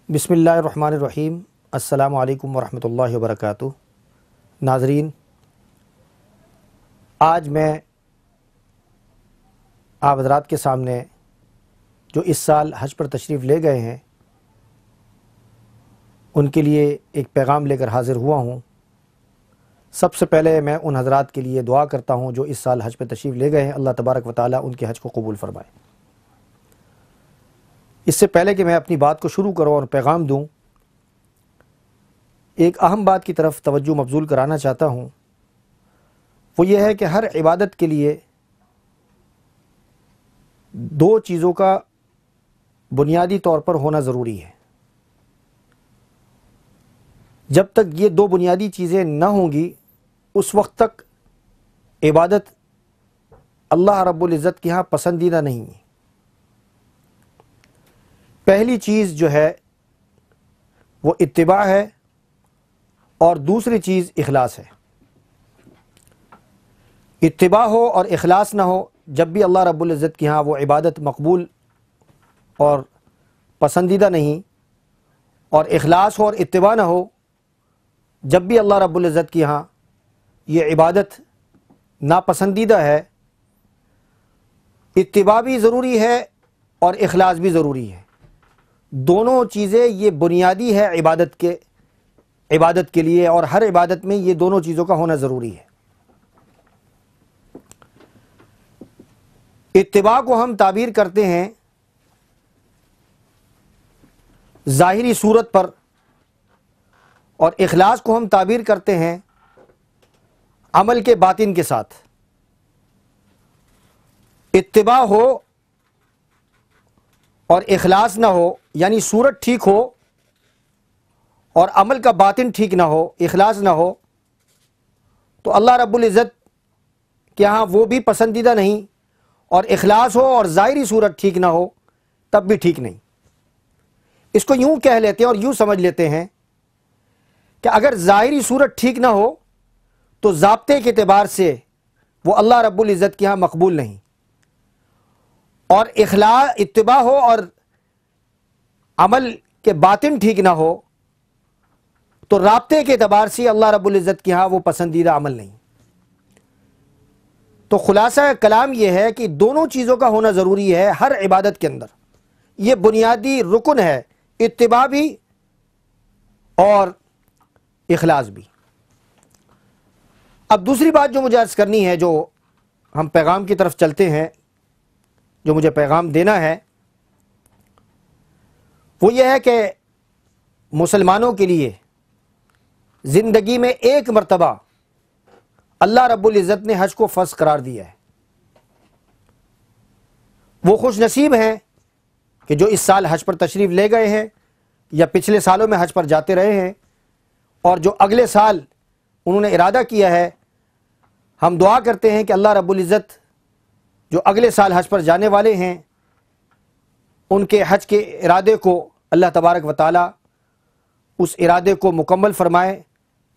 بسم اللہ الرحمن الرحیم۔ السلام علیکم ورحمۃ اللہ وبرکاتہ۔ ناظرین، آج میں آپ حضرات کے سامنے جو اس سال حج پر تشریف لے گئے ہیں ان کے لیے ایک پیغام لے کر حاضر ہوا ہوں۔ سب سے پہلے میں ان حضرات کے لیے دعا کرتا ہوں جو اس سال حج پر تشریف لے گئے ہیں، اللہ تبارک و تعالیٰ ان کے حج کو قبول فرمائے۔ اس سے پہلے کہ میں اپنی بات کو شروع کروں اور پیغام دوں، ایک اہم بات کی طرف توجہ مبذول کرانا چاہتا ہوں۔ وہ یہ ہے کہ ہر عبادت کے لیے دو چیزوں کا بنیادی طور پر ہونا ضروری ہے۔ جب تک یہ دو بنیادی چیزیں نہ ہوں گی اس وقت تک عبادت اللہ رب العزت کے ہاں پسندیدہ نہیں ہے۔ پہلی چیز جو ہے وہ اتباع ہے اور دوسری چیز اخلاص ہے۔ اتباع ہو اور اخلاص نہ ہو، جب بھی اللہ رب العزت کے ہاں وہ عبادت مقبول اور پسندیدہ نہیں، اور اخلاص ہو اور اتباع نہ ہو، جب بھی اللہ رب العزت کے ہاں یہ عبادت ناپسندیدہ ہے۔ اتباع بھی ضروری ہے اور اخلاص بھی ضروری ہے۔ دونوں چیزیں یہ بنیادی ہے عبادت کے لیے، اور ہر عبادت میں یہ دونوں چیزوں کا ہونا ضروری ہے۔ اتباع کو ہم تعبیر کرتے ہیں ظاہری صورت پر، اور اخلاص کو ہم تعبیر کرتے ہیں عمل کے باطن کے ساتھ۔ اتباع ہو اور اخلاص نہ ہو، یعنی صورت ٹھیک ہو اور عمل کا باطن ٹھیک نہ ہو، اخلاص نہ ہو، تو اللہ رب العزت کے ہاں وہ بھی پسندیدہ نہیں، اور اخلاص ہو اور ظاہری صورت ٹھیک نہ ہو تب بھی ٹھیک نہیں۔ اس کو یوں کہہ لیتے ہیں اور یوں سمجھ لیتے ہیں کہ اگر ظاہری صورت ٹھیک نہ ہو تو ضابطے کے اعتبار سے وہ اللہ رب العزت کے ہاں مقبول نہیں، اور اتباع ہو اور عمل کے باطن ٹھیک نہ ہو تو رابطے کے اعتبار سے اللہ رب العزت کے ہاں وہ پسندیدہ عمل نہیں۔ تو خلاصہ کلام یہ ہے کہ دونوں چیزوں کا ہونا ضروری ہے ہر عبادت کے اندر۔ یہ بنیادی رکن ہے، اتباع بھی اور اخلاص بھی۔ اب دوسری بات جو مجھے عرض کرنی ہے، جو ہم پیغام کی طرف چلتے ہیں، جو مجھے پیغام دینا ہے، وہ یہ ہے کہ مسلمانوں کے لیے زندگی میں ایک مرتبہ اللہ رب العزت نے حج کو فرض قرار دیا ہے۔ وہ خوش نصیب ہیں کہ جو اس سال حج پر تشریف لے گئے ہیں یا پچھلے سالوں میں حج پر جاتے رہے ہیں، اور جو اگلے سال انہوں نے ارادہ کیا ہے۔ ہم دعا کرتے ہیں کہ اللہ رب العزت جو اگلے سال حج پر جانے والے ہیں ان کے حج کے ارادے کو اللہ تبارک و تعالی اس ارادے کو مکمل فرمائے،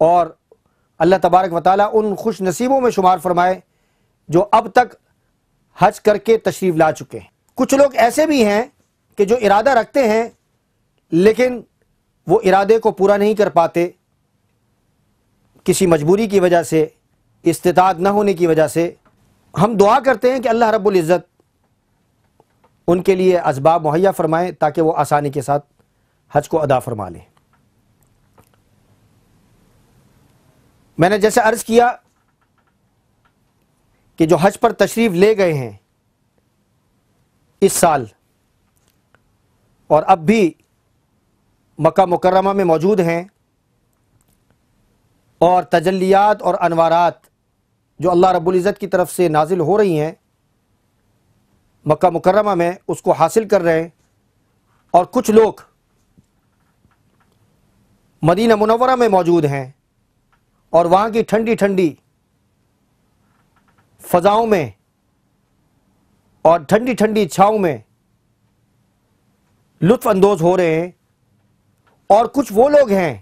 اور اللہ تبارک و تعالی ان خوش نصیبوں میں شمار فرمائے جو اب تک حج کر کے تشریف لا چکے ہیں۔ کچھ لوگ ایسے بھی ہیں کہ جو ارادہ رکھتے ہیں لیکن وہ ارادے کو پورا نہیں کر پاتے، کسی مجبوری کی وجہ سے، استطاعت نہ ہونے کی وجہ سے۔ ہم دعا کرتے ہیں کہ اللہ رب العزت ان کے لیے اسباب مہیا فرمائیں تاکہ وہ آسانی کے ساتھ حج کو ادا فرما لیں۔ میں نے جیسے عرض کیا کہ جو حج پر تشریف لے گئے ہیں اس سال اور اب بھی مکہ مکرمہ میں موجود ہیں، اور تجلیات اور انوارات جو اللہ رب العزت کی طرف سے نازل ہو رہی ہیں مکہ مکرمہ میں، اس کو حاصل کر رہے ہیں، اور کچھ لوگ مدینہ منورہ میں موجود ہیں اور وہاں کی ٹھنڈی ٹھنڈی فضاؤں میں اور ٹھنڈی ٹھنڈی چھاؤں میں لطف اندوز ہو رہے ہیں، اور کچھ وہ لوگ ہیں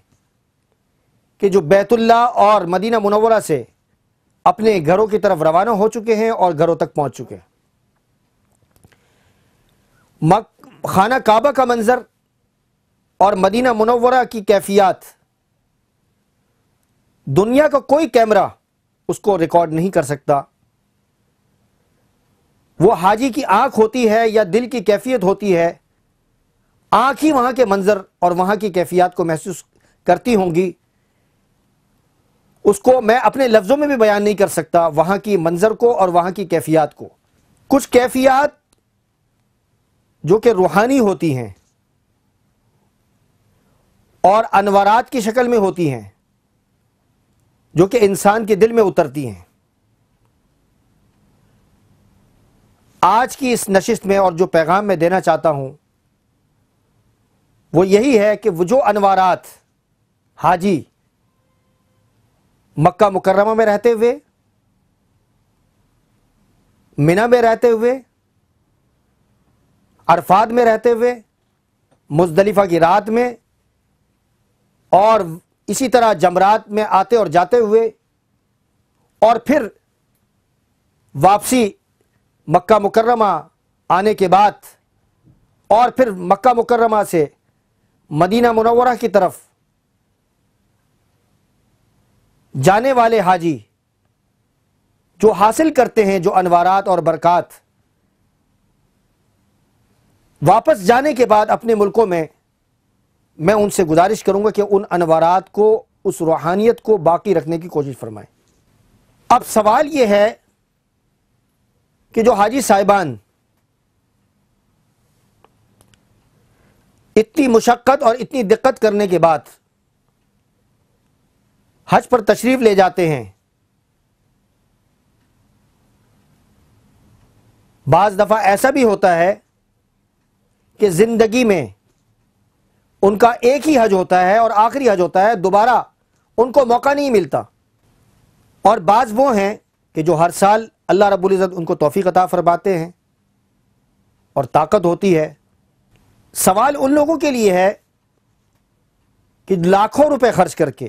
کہ جو بیت اللہ اور مدینہ منورہ سے اپنے گھروں کی طرف روانہ ہو چکے ہیں اور گھروں تک پہنچ چکے ہیں۔ خانہ کعبہ کا منظر اور مدینہ منورہ کی کیفیات دنیا کا کوئی کیمرہ اس کو ریکارڈ نہیں کر سکتا۔ وہ حاجی کی آنکھ ہوتی ہے یا دل کی کیفیت ہوتی ہے، آنکھ ہی وہاں کے منظر اور وہاں کی کیفیات کو محسوس کرتی ہوں گی، اس کو میں اپنے لفظوں میں بھی بیان نہیں کر سکتا، وہاں کی منظر کو اور وہاں کی کیفیات کو۔ کچھ کیفیات جو کہ روحانی ہوتی ہیں اور انوارات کی شکل میں ہوتی ہیں، جو کہ انسان کے دل میں اترتی ہیں۔ آج کی اس نشست میں اور جو پیغام میں دینا چاہتا ہوں وہ یہی ہے کہ وہ جو انوارات حاجی مکہ مکرمہ میں رہتے ہوئے، منی میں رہتے ہوئے، عرفات میں رہتے ہوئے، مزدلفہ کی رات میں، اور اسی طرح جمرات میں آتے اور جاتے ہوئے، اور پھر واپسی مکہ مکرمہ آنے کے بعد، اور پھر مکہ مکرمہ سے مدینہ منورہ کی طرف جانے والے حاجی جو حاصل کرتے ہیں جو انوارات اور برکات، واپس جانے کے بعد اپنے ملکوں میں میں ان سے گزارش کروں گا کہ ان انوارات کو، اس روحانیت کو باقی رکھنے کی کوشش فرمائیں۔ اب سوال یہ ہے کہ جو حاجی صاحبان اتنی مشقت اور اتنی دقت کرنے کے بعد حج پر تشریف لے جاتے ہیں، بعض دفعہ ایسا بھی ہوتا ہے کہ زندگی میں ان کا ایک ہی حج ہوتا ہے اور آخری حج ہوتا ہے، دوبارہ ان کو موقع نہیں ملتا، اور بعض وہ ہیں کہ جو ہر سال اللہ رب العزت ان کو توفیق عطا فرماتے ہیں اور طاقت ہوتی ہے۔ سوال ان لوگوں کے لیے ہے کہ لاکھوں روپے خرچ کر کے،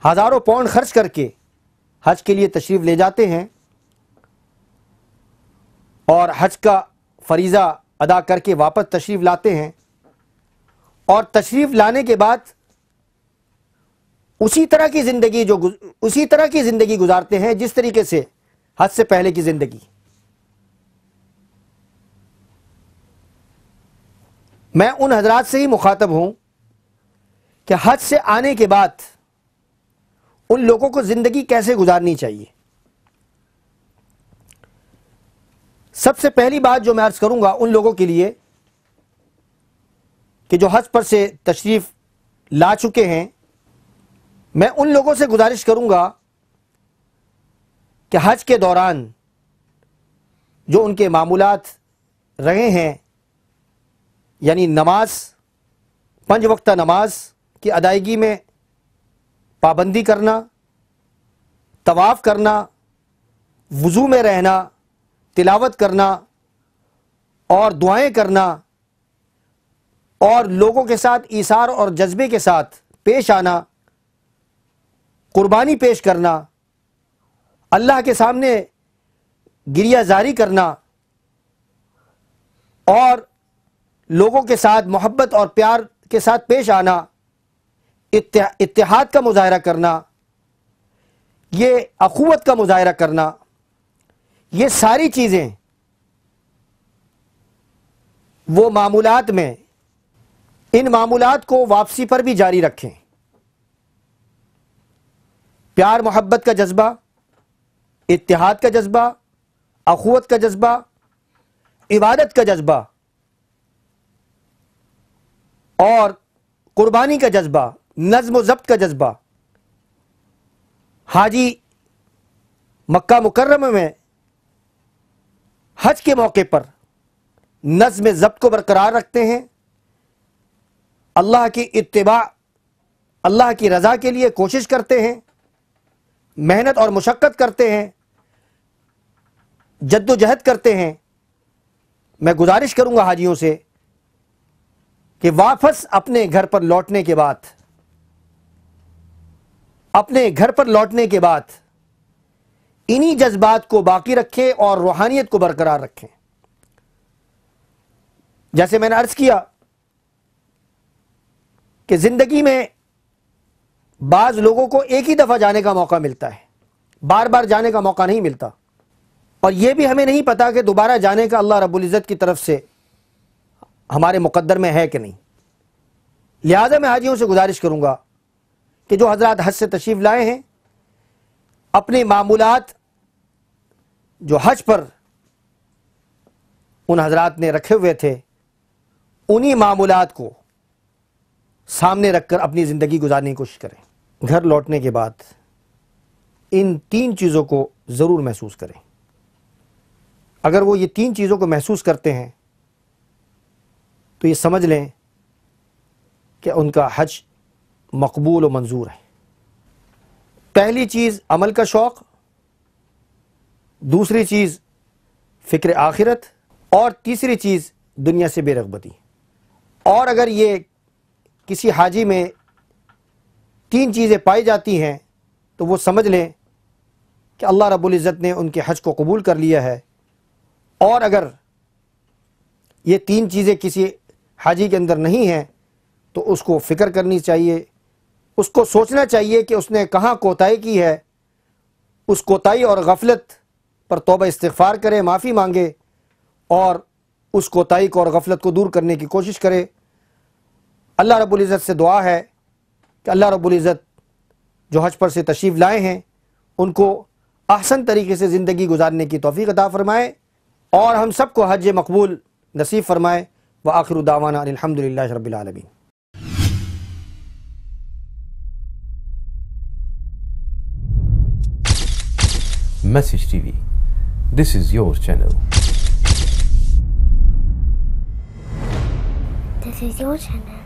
ہزاروں پاؤنڈ خرچ کر کے حج کے لیے تشریف لے جاتے ہیں اور حج کا فریضہ ادا کر کے واپس تشریف لاتے ہیں، اور تشریف لانے کے بعد اسی طرح کی زندگی گزارتے ہیں جس طریقے سے حج سے پہلے کی زندگی۔ میں ان حضرات سے ہی مخاطب ہوں کہ حج سے آنے کے بعد ان لوگوں کو زندگی کیسے گزارنی چاہیے۔ سب سے پہلی بات جو میں عرض کروں گا ان لوگوں کے لیے کہ جو حج پر سے تشریف لا چکے ہیں، میں ان لوگوں سے گزارش کروں گا کہ حج کے دوران جو ان کے معمولات رہے ہیں، یعنی نماز، 5 وقتہ نماز کی ادائیگی میں پابندی کرنا، طواف کرنا، وضو میں رہنا، تلاوت کرنا اور دعائیں کرنا، اور لوگوں کے ساتھ ایثار اور جذبے کے ساتھ پیش آنا، قربانی پیش کرنا، اللہ کے سامنے گریہ زاری کرنا، اور لوگوں کے ساتھ محبت اور پیار کے ساتھ پیش آنا، اتحاد کا مظاہرہ کرنا، یہ اخوت کا مظاہرہ کرنا، یہ ساری چیزیں وہ معمولات میں، ان معمولات کو واپسی پر بھی جاری رکھیں۔ پیار محبت کا جذبہ، اتحاد کا جذبہ، اخوت کا جذبہ، عبادت کا جذبہ اور قربانی کا جذبہ، نظم و ضبط کا جذبہ حاجی مکہ مکرمہ میں حج کے موقع پر نظم ضبط کو برقرار رکھتے ہیں، اللہ کی اتباع، اللہ کی رضا کے لیے کوشش کرتے ہیں، محنت اور مشقت کرتے ہیں، جد و جہد کرتے ہیں، میں گزارش کروں گا حاجیوں سے کہ واپس اپنے گھر پر لوٹنے کے بعد انہی جذبات کو باقی رکھیں اور روحانیت کو برقرار رکھیں۔ جیسے میں نے عرض کیا کہ زندگی میں بعض لوگوں کو ایک ہی دفعہ جانے کا موقع ملتا ہے، بار بار جانے کا موقع نہیں ملتا، اور یہ بھی ہمیں نہیں پتا کہ دوبارہ جانے کا اللہ رب العزت کی طرف سے ہمارے مقدر میں ہے کہ نہیں۔ لہذا میں حاجیوں سے گزارش کروں گا کہ جو حضرات حج سے تشریف لائے ہیں، اپنے معمولات جو حج پر ان حضرات نے رکھے ہوئے تھے، انہی معمولات کو سامنے رکھ کر اپنی زندگی گزارنے کی کوشش کریں۔ گھر لوٹنے کے بعد ان 3 چیزوں کو ضرور محسوس کریں۔ اگر وہ یہ 3 چیزوں کو محسوس کرتے ہیں تو یہ سمجھ لیں کہ ان کا حج مقبول و منظور ہے۔ پہلی چیز عمل کا شوق، دوسری چیز فکر آخرت، اور تیسری چیز دنیا سے بے رغبتی۔ اور اگر یہ کسی حاجی میں 3 چیزیں پائی جاتی ہیں تو وہ سمجھ لیں کہ اللہ رب العزت نے ان کے حج کو قبول کر لیا ہے۔ اور اگر یہ 3 چیزیں کسی حاجی کے اندر نہیں ہیں تو اس کو فکر کرنی چاہیے، اس کو سوچنا چاہیے کہ اس نے کہاں کوتاہی کی ہے، اس کوتاہی اور غفلت پر توبہ استغفار کرے، معافی مانگے، اور اس کوتاہی کو اور غفلت کو دور کرنے کی کوشش کرے۔ اللہ رب العزت سے دعا ہے کہ اللہ رب العزت جو حج پر سے تشریف لائے ہیں ان کو احسن طریقے سے زندگی گزارنے کی توفیق عطا فرمائے، اور ہم سب کو حج مقبول نصیب فرمائے۔ وآخر دعوانا الحمدللہ رب العالمین۔ Message TV. This is your channel. This is your channel.